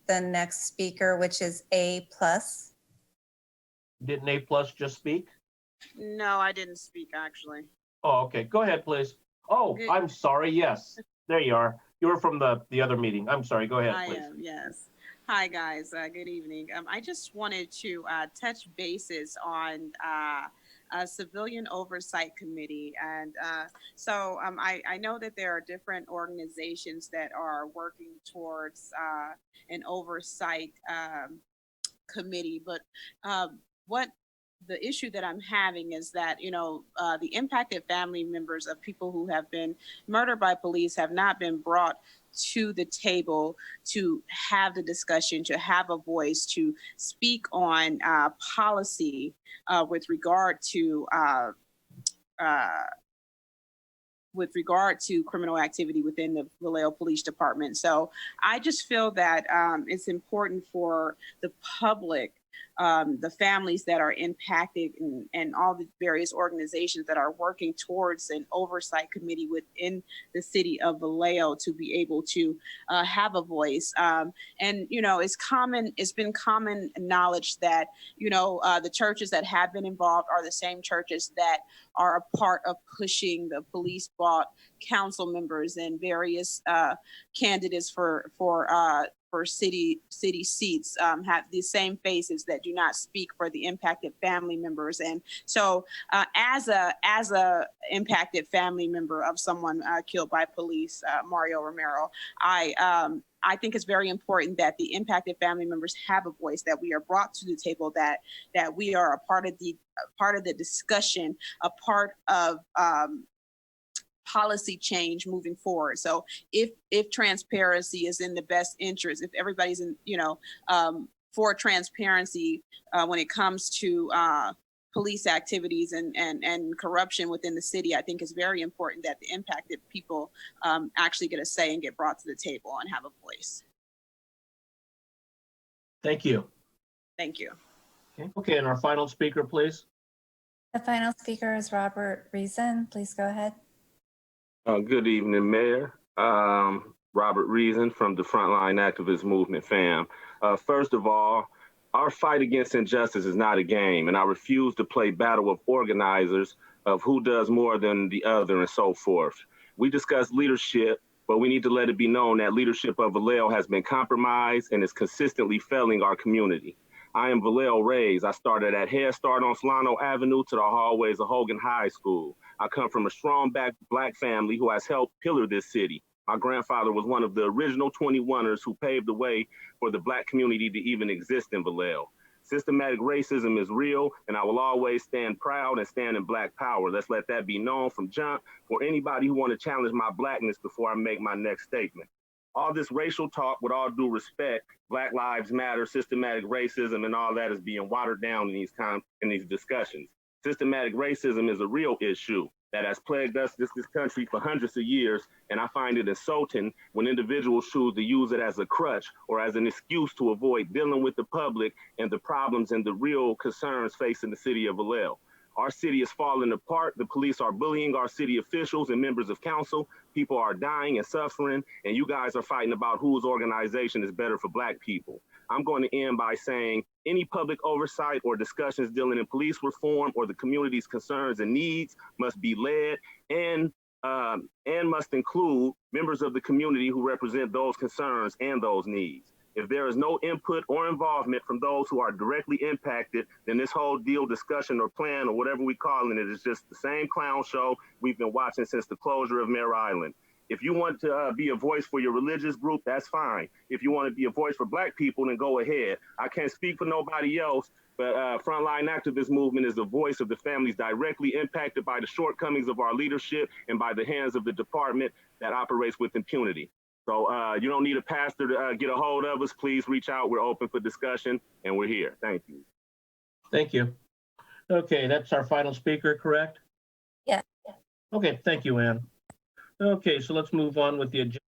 the next speaker, which is APLUS. Didn't APLUS just speak? No, I didn't speak actually. Oh, okay. Go ahead, please. Oh, Good. I'm sorry. Yes, there you are. You were from the other meeting. I'm sorry. Go ahead, I please. am, yes. Hi, guys. Good evening. I just wanted to touch bases on a civilian oversight committee. And I know that there are different organizations that are working towards an oversight committee, but what the issue that I'm having is that, the impacted family members of people who have been murdered by police have not been brought to the table to have the discussion, to have a voice, to speak on policy with regard to criminal activity within the Vallejo Police Department. So I just feel that it's important for the public, the families that are impacted, and all the various organizations that are working towards an oversight committee within the city of Vallejo to be able to have a voice. It's been common knowledge that, the churches that have been involved are the same churches that are a part of pushing the police bought council members and various candidates for city seats have the same faces that do not speak for the impacted family members. And so as a impacted family member of someone killed by police, Mario Romero, I think it's very important that the impacted family members have a voice, that we are brought to the table, that we are a part of the discussion, a part of policy change moving forward. So if transparency is in the best interest, if everybody's in, for transparency when it comes to police activities and corruption within the city, I think it's very important that the impacted people actually get a say and get brought to the table and have a voice. Thank you. Thank you. Okay, and our final speaker, please. The final speaker is Robert Reason. Please go ahead. Good evening, Mayor. Robert Reason from the Frontline Activist Movement, fam. First of all, our fight against injustice is not a game, and I refuse to play battle of organizers of who does more than the other and so forth. We discuss leadership, but we need to let it be known that leadership of Vallejo has been compromised and is consistently failing our community. I am Vallejo raised. I started at Head Start on Solano Avenue to the hallways of Hogan High School. I come from a strong black family who has helped pillar this city. My grandfather was one of the original 21ers who paved the way for the black community to even exist in Vallejo. Systematic racism is real, and I will always stand proud and stand in black power. Let's let that be known from jump for anybody who want to challenge my blackness before I make my next statement. All this racial talk, with all due respect, Black Lives Matter, systematic racism, and all that is being watered down in these discussions. Systematic racism is a real issue that has plagued us, this country, for hundreds of years, and I find it insulting when individuals choose to use it as a crutch or as an excuse to avoid dealing with the public and the problems and the real concerns facing the city of Vallejo. Our city is falling apart. The police are bullying our city officials and members of council. People are dying and suffering, and you guys are fighting about whose organization is better for black people. I'm going to end by saying any public oversight or discussions dealing in police reform or the community's concerns and needs must be led and must include members of the community who represent those concerns and those needs. If there is no input or involvement from those who are directly impacted, then this whole deal, discussion, or plan, or whatever we calling it, is just the same clown show we've been watching since the closure of Mare Island. If you want to be a voice for your religious group, that's fine. If you want to be a voice for black people, then go ahead. I can't speak for nobody else, but Frontline Activist Movement is the voice of the families directly impacted by the shortcomings of our leadership and by the hands of the department that operates with impunity. So you don't need a pastor to get a hold of us. Please reach out. We're open for discussion, and we're here. Thank you. Thank you. Okay, that's our final speaker, correct? Yeah. Okay, thank you, Ann. Okay, so let's move on with the agenda.